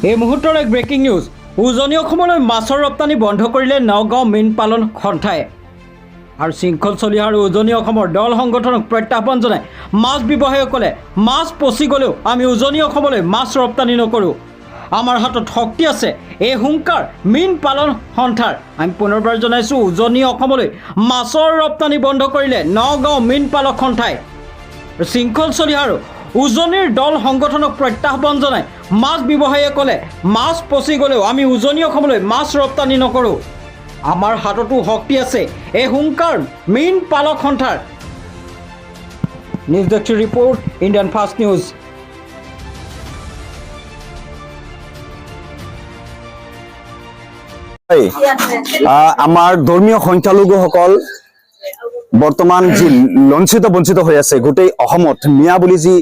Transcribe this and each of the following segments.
এই মুহূৰ্তৰ এক ব্ৰেকিং নিউজ। উজনি অসমলৈ মাছৰ ৰপ্তানি বন্ধ কৰিলে নগাঁও মীন পালন সন্থাই। আৰু শৃংখল চলিহা আৰু উজনি অসমৰ দল সংগঠনক প্ৰত্যাহ্বান জনাই মাছ ব্যৱসায়ীসকলে মাছ পচি গ'লেও আমি উজনি অসমলৈ মাছ ৰপ্তানি নকৰোঁ, আমাৰ হাতত শক্তি আছে, এই হুংকাৰ মীন পালন সন্থাৰ। আমি পুনৰবাৰ জনাইছোঁ, উজনি অসমলৈ মাছৰ ৰপ্তানি বন্ধ কৰিলে নগাঁও মীন পালক সন্থাই। শৃংখল চলিহা আৰু উজনিৰ দল সংগঠনক প্ৰত্যাহ্বান জনাই মাছ ব্যৱসায়ীসকলে মাছ পচি গ'লেও আমি উজনি অসমলৈ মাছ ৰপ্তানি নকৰোঁ, আমাৰ হাততো শক্তি আছে, এই হুংকাৰ মীন পালক সন্থাৰ। News desk report, Indian fast news. আমাৰ ধৰ্মীয় সংখ্যালঘুসকল বৰ্তমান যি লঞ্চিত বঞ্চিত হৈ আছে গোটেই অসমত, মিয়া বুলি যি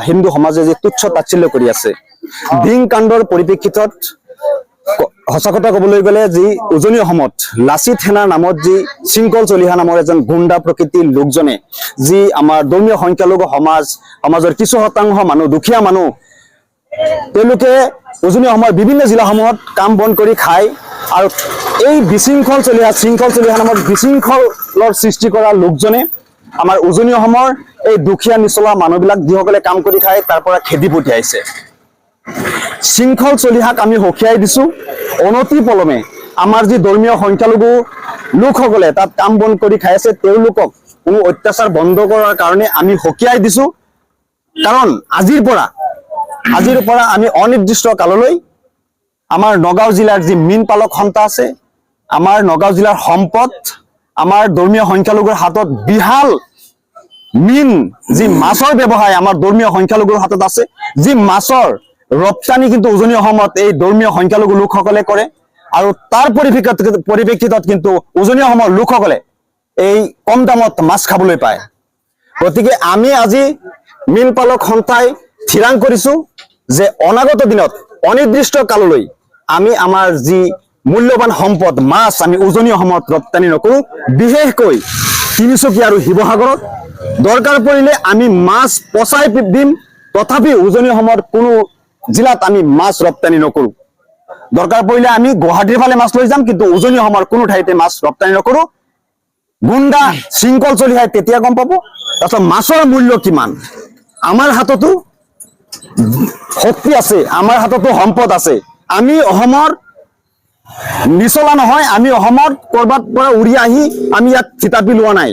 হিন্দু সমাজে যি তুচ্ছ তাচ্ছিল্য কৰি আছে, ডিং কাণ্ডৰ পৰিপ্ৰেক্ষিতত সঁচা কথা ক'বলৈ গ'লে যি উজনি অসমত লাচিত সেনাৰ নামত যি শৃংখল চলিহা নামৰ এজন গুণ্ডা প্ৰকৃতিৰ লোকজনে যি আমাৰ ধৰ্মীয় সংখ্যালঘু সমাজৰ কিছু শতাংশ মানুহ, দুখীয়া মানুহ, তেওঁলোকে উজনি অসমৰ বিভিন্ন জিলাসমূহত কাম বন কৰি খায়। আৰু এই শৃংখল চলিহা নামৰ বিশৃংখলৰ সৃষ্টি কৰা লোকজনে আমাৰ উজনি অসমৰ এই দুখীয়া নিচলা মানুহবিলাক যিসকলে কাম কৰি খায় তাৰ পৰা খেদি পঠিয়াইছে। শৃংখল চলিহাক আমি সকীয়াই দিছোঁ, অনতি পলমে আমাৰ যি ধৰ্মীয় সংখ্যালঘু লোকসকলে তাত কাম বন কৰি খাই আছে তেওঁলোকক কোনো অত্যাচাৰ বন্ধ কৰাৰ কাৰণে আমি সকীয়াই দিছোঁ। কাৰণ আজিৰ পৰা আমি অনিৰ্দিষ্ট কাললৈ আমাৰ নগাঁও জিলাৰ যি মীন পালক সন্থা আছে, আমাৰ নগাঁও জিলাৰ সম্পদ, আমাৰ ধৰ্মীয় সংখ্যালঘুৰ হাতত বিশাল মীন যি মাছৰ ব্যৱসায় আমাৰ ধৰ্মীয় সংখ্যালঘুৰ হাতত আছে, যি মাছৰ ৰপ্তানি কিন্তু উজনি অসমত এই ধৰ্মীয় সংখ্যালঘু লোকসকলে কৰে। আৰু তাৰ পৰিপ্ৰেক্ষিতত কিন্তু উজনি অসমৰ লোকসকলে এই কম দামত মাছ খাবলৈ পায়। গতিকে আমি আজি মীন পালক সন্থাই থিৰাং কৰিছোঁ যে অনাগত দিনত অনিৰ্দিষ্ট কাললৈ আমি আমাৰ যি মূল্যৱান সম্পদ মাছ আমি উজনি অসমত ৰপ্তানি নকৰোঁ। বিশেষকৈ তিনিচুকীয়া আৰু শিৱসাগৰত দৰকাৰ পৰিলে আমি মাছ পচাই দিম, তথাপি উজনি অসমৰ কোনো জিলাত আমি মাছ ৰপ্তানি নকৰোঁ। দৰকাৰ পৰিলে আমি গুৱাহাটীৰ ফালে মাছ লৈ যাম, কিন্তু উজনি অসমৰ কোনো ঠাইতে মাছ ৰপ্তানি নকৰোঁ। গুণ্ডা শৃংখল চলিহাই তেতিয়া গম পাব তাৰপিছত মাছৰ মূল্য কিমান। আমাৰ হাততো শক্তি আছে, আমাৰ হাততো সম্পদ আছে। আমি অসমৰ নিচলা নহয়, আমি অসমত ক'ৰবাত পৰা উৰি আহি আমি ইয়াত থিতাপি লোৱা নাই।